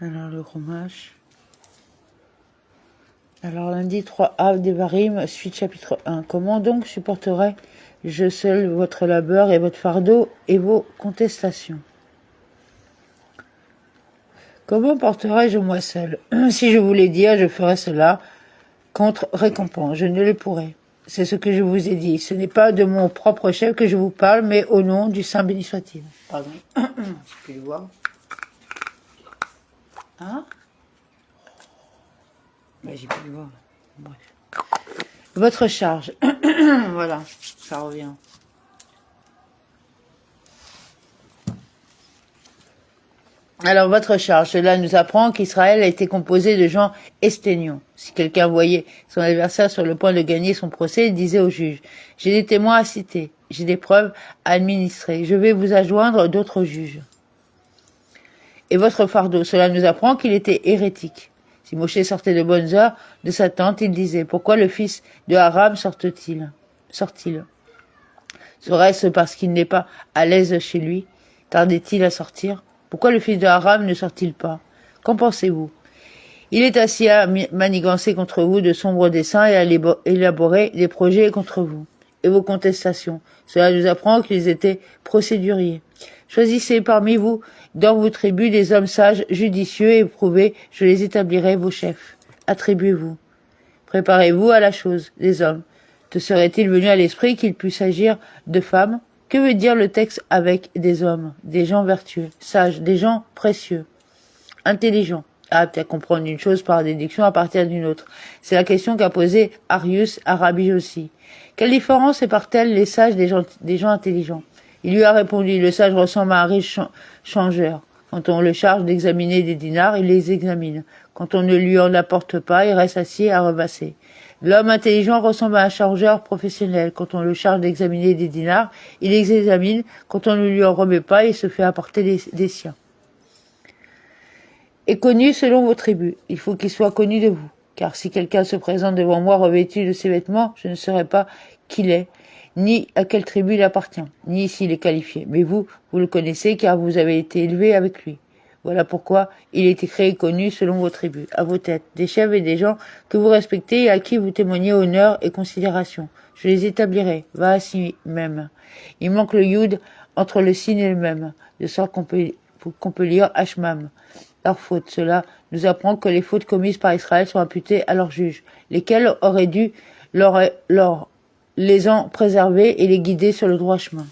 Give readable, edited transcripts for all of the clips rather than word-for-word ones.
Alors le roumage. Alors lundi 3 Av Devarim, suite chapitre 1. Comment donc supporterai-je seul votre labeur et votre fardeau et vos contestations? Comment porterai-je moi seul? Si je voulais dire, je ferais cela contre récompense. Je ne le pourrais. C'est ce que je vous ai dit. Ce n'est pas de mon propre chef que je vous parle, mais au nom du Saint béni soit-il. Pardon. Je peux le voir. Hein? Ben, j'ai pu le voir. Bref. Votre charge. Voilà, ça revient. Alors, votre charge, cela nous apprend qu'Israël a été composé de gens esténions. Si quelqu'un voyait son adversaire sur le point de gagner son procès, il disait au juge, « J'ai des témoins à citer, j'ai des preuves à administrer, je vais vous adjoindre d'autres juges. » Et votre fardeau, cela nous apprend qu'il était hérétique. Si Moshe sortait de bonnes heures de sa tente, il disait, « Pourquoi le fils de Haram sort-il ? Serait-ce parce qu'il n'est pas à l'aise chez lui? Tardait-il à sortir? Pourquoi le fils de Haram ne sort-il pas? Qu'en pensez-vous? Il est assis à manigancer contre vous de sombres desseins et à élaborer des projets contre vous. Et vos contestations, cela nous apprend qu'ils étaient procéduriers. Choisissez parmi vous, dans vos tribus, des hommes sages, judicieux et éprouvés, je les établirai vos chefs. Attribuez-vous. Préparez-vous à la chose, des hommes. Te serait-il venu à l'esprit qu'il puisse agir de femmes? Que veut dire le texte avec des hommes, des gens vertueux, sages, des gens précieux, intelligents, aptes à comprendre une chose par déduction à partir d'une autre? C'est la question qu'a posée Arius à Rabbi aussi. Quelle différence sépare-t-elle les sages des gens intelligents? Il lui a répondu, le sage ressemble à un riche changeur. Quand on le charge d'examiner des dinars, il les examine. Quand on ne lui en apporte pas, il reste assis à revasser. L'homme intelligent ressemble à un chargeur professionnel. Quand on le charge d'examiner des dinars, il les examine. Quand on ne lui en remet pas, il se fait apporter des siens. Et connu selon vos tribus. Il faut qu'il soit connu de vous. Car si quelqu'un se présente devant moi revêtu de ses vêtements, je ne saurais pas qui il est, ni à quelle tribu il appartient, ni s'il est qualifié. Mais vous le connaissez car vous avez été élevé avec lui. Voilà pourquoi il est écrit et connu selon vos tribus, à vos têtes, des chefs et des gens que vous respectez et à qui vous témoignez honneur et considération. Je les établirai, va ainsi même. Il manque le yud entre le sin et le même, de sorte qu'on peut lire Hashmam. Leur faute, cela nous apprend que les fautes commises par Israël sont imputées à leurs juges, lesquels auraient dû les en préserver et les guider sur le droit chemin.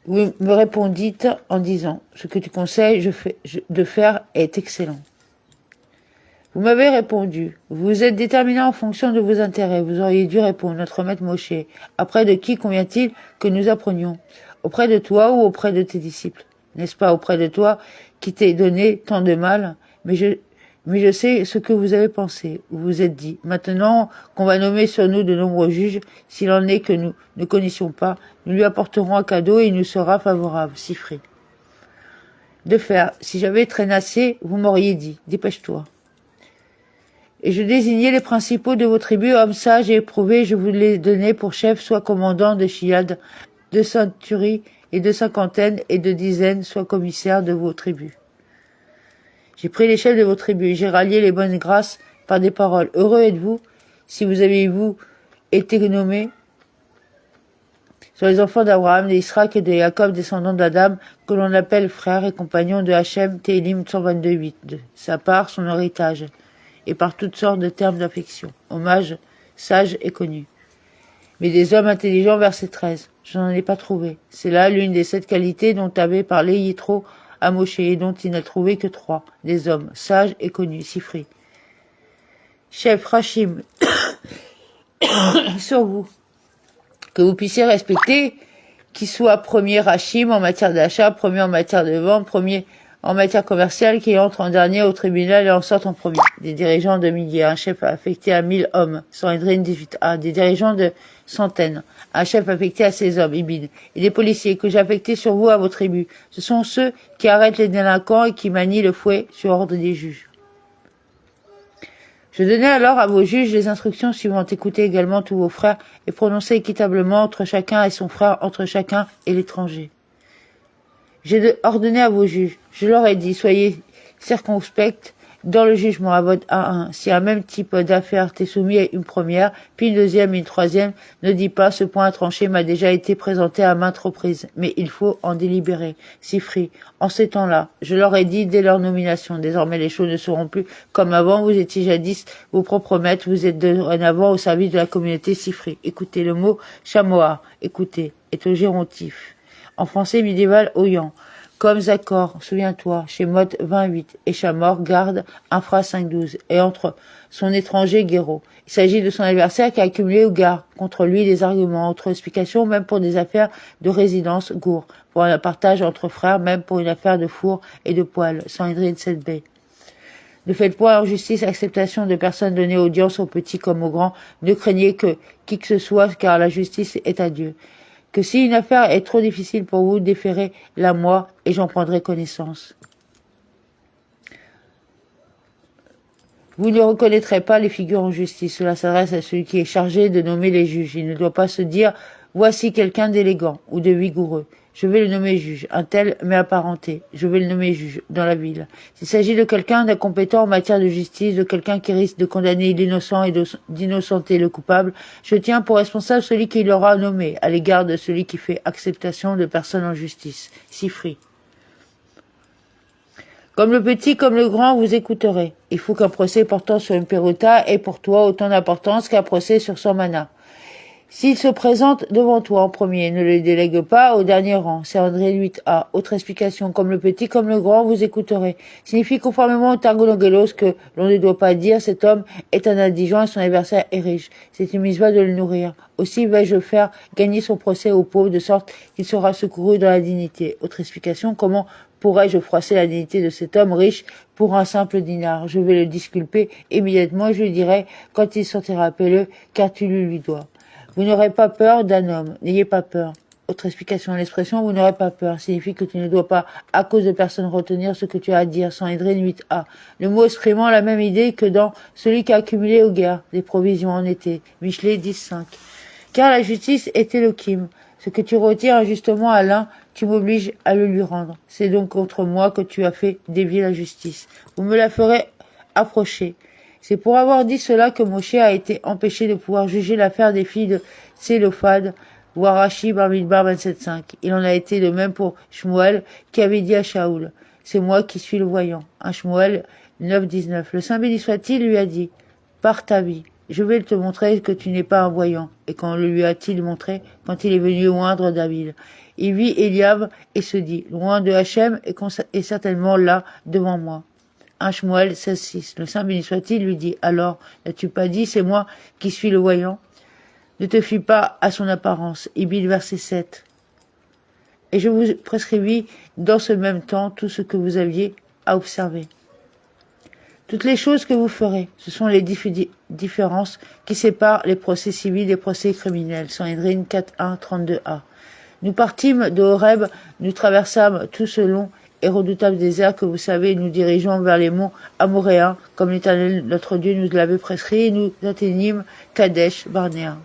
Vous me répondîtes en disant, ce que tu conseilles de faire est excellent. Vous m'avez répondu, vous êtes déterminé en fonction de vos intérêts. Vous auriez dû répondre, notre maître Moshe, après de qui convient-il que nous apprenions? Auprès de toi ou auprès de tes disciples? N'est-ce pas auprès de toi qui t'ai donné tant de mal? Mais je sais ce que vous avez pensé. Vous vous êtes dit, maintenant qu'on va nommer sur nous de nombreux juges, s'il en est que nous ne connaissions pas, nous lui apporterons un cadeau et il nous sera favorable. Sifri. De faire, si j'avais traînassé, vous m'auriez dit, dépêche-toi. Et je désignais les principaux de vos tribus, hommes sages et éprouvés, je vous les donnais pour chefs, soit commandants de Chiad, de centuries et de cinquantaines et de dizaines, soit commissaires de vos tribus. J'ai pris les chefs de vos tribus, j'ai rallié les bonnes grâces par des paroles. Heureux êtes-vous si vous avez, été nommés sur les enfants d'Abraham, d'Israël et de Jacob, descendants d'Adam, que l'on appelle frères et compagnons de Hachem, Télim 122.8, de sa part, son héritage, et par toutes sortes de termes d'affection. Hommage sage et connu. Mais des hommes intelligents, verset 13. Je n'en ai pas trouvé. C'est là l'une des 7 qualités dont avait parlé Yitro à Moshe et dont il n'a trouvé que 3. Des hommes sages et connus. Sifri. Chef Rachim, sur vous, que vous puissiez respecter, qui soit premier Rachim en matière d'achat, premier en matière de vente, premier en matière commerciale, qui entre en dernier au tribunal et en sorte en premier. Des dirigeants de milliers, un chef affecté à 1000 hommes, Sanhedrin 18a, des dirigeants de centaines, un chef affecté à 16 hommes, Ibid, et des policiers que j'ai affectés sur vous à vos tribus. Ce sont ceux qui arrêtent les délinquants et qui manient le fouet sur ordre des juges. Je donnai alors à vos juges les instructions suivantes. Écoutez également tous vos frères et prononcez équitablement entre chacun et son frère, entre chacun et l'étranger. J'ai ordonné à vos juges, je leur ai dit, soyez circonspects dans le jugement à votre 1-1. Si un même type d'affaire t'est soumis à une première, puis une deuxième et une troisième, ne dis pas ce point tranché m'a déjà été présenté à maintes reprises, mais il faut en délibérer. Sifri, en ces temps-là, je leur ai dit dès leur nomination, désormais les choses ne seront plus comme avant, vous étiez jadis vos propres maîtres, vous êtes dorénavant au service de la communauté Sifri. Écoutez, le mot chamois, écoutez, est au gérontif. En français médiéval, Oyan. Comme Zakor, souviens-toi, chez Mot 28, et Chamor garde Infra 512, et entre son étranger Guéraud. Il s'agit de son adversaire qui a accumulé au gare contre lui des arguments, autre explication, même pour des affaires de résidence, Gour, pour un partage entre frères, même pour une affaire de four et de poêle, Sandrine 7b. Ne faites point en justice acceptation de personnes données audience aux petits comme aux grands, ne craignez que qui que ce soit, car la justice est à Dieu. Que si une affaire est trop difficile pour vous, déférez-la moi et j'en prendrai connaissance. Vous ne reconnaîtrez pas les figures en justice. Cela s'adresse à celui qui est chargé de nommer les juges. Il ne doit pas se dire « voici quelqu'un d'élégant ou de vigoureux. Je vais le nommer juge, un tel mais apparenté. Je vais le nommer juge dans la ville. » S'il s'agit de quelqu'un d'incompétent en matière de justice, de quelqu'un qui risque de condamner l'innocent et d'innocenter le coupable, je tiens pour responsable celui qui l'aura nommé, à l'égard de celui qui fait acceptation de personnes en justice. Sifri. Comme le petit, comme le grand, vous écouterez. Il faut qu'un procès portant sur une perruta ait pour toi autant d'importance qu'un procès sur son mana. S'il se présente devant toi en premier, ne le délègue pas au dernier rang. C'est André 8a. Autre explication, comme le petit, comme le grand, vous écouterez. Signifie conformément au Targonogelos que l'on ne doit pas dire cet homme est un indigent et son adversaire est riche. C'est une mitzvah de le nourrir. Aussi vais-je faire gagner son procès aux pauvres de sorte qu'il sera secouru dans la dignité. Autre explication, comment pourrais-je froisser la dignité de cet homme riche pour un simple dinar? Je vais le disculper immédiatement, je lui dirai quand il sortira, appelle-le, car tu le lui dois. Vous n'aurez pas peur d'un homme, n'ayez pas peur. Autre explication, l'expression vous n'aurez pas peur signifie que tu ne dois pas, à cause de personne, retenir ce que tu as à dire, Sanhédrin 8a. Le mot exprimant la même idée que dans celui qui a accumulé aux guerres des provisions en été, Michelet 10.5. Car la justice est Elohim. Ce que tu retires injustement à l'un, tu m'obliges à le lui rendre. C'est donc contre moi que tu as fait dévier la justice. Vous me la ferez approcher. C'est pour avoir dit cela que Moshe a été empêché de pouvoir juger l'affaire des filles de Tsélophad, voire Rashi Bamidbar 27.5. Il en a été de même pour Shmuel, qui avait dit à Shaoul, c'est moi qui suis le voyant. Un Shmuel 9.19. Le Saint béni soit-il lui a dit, pars ta vie. Je vais te montrer que tu n'es pas un voyant. Et quand le lui a-t-il montré, quand il est venu oindre David. Il vit Eliab et se dit, loin de Hachem et certainement là, devant moi. 1 Shmuel 16.6. Le Saint béni soit-il lui dit, alors, n'as-tu pas dit, c'est moi qui suis le voyant? Ne te fie pas à son apparence. Ibid verset 7. Et je vous prescrivis dans ce même temps tout ce que vous aviez à observer. Toutes les choses que vous ferez, ce sont les différences qui séparent les procès civils des procès criminels. Sanhédrin 4.1.32a. Nous partîmes de Horeb, nous traversâmes tout ce long et redoutable désert que vous savez, nous dirigeons vers les monts Amoréens, comme l'Éternel notre Dieu nous l'avait prescrit, et nous atteignîmes Kadesh Barnéa.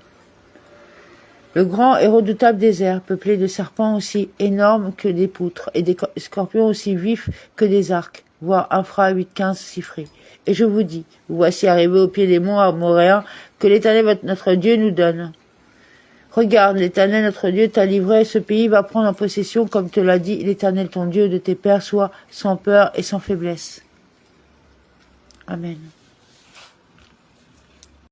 Le grand et redoutable désert, peuplé de serpents aussi énormes que des poutres, et des scorpions aussi vifs que des arcs, voire Infra 8.15 Sifri. Et je vous dis, vous voici arrivés au pied des monts Amoréens, que l'Éternel notre Dieu nous donne. Regarde, l'Éternel notre Dieu t'a livré, ce pays va prendre en possession, comme te l'a dit l'Éternel ton Dieu de tes pères, soit sans peur et sans faiblesse. Amen.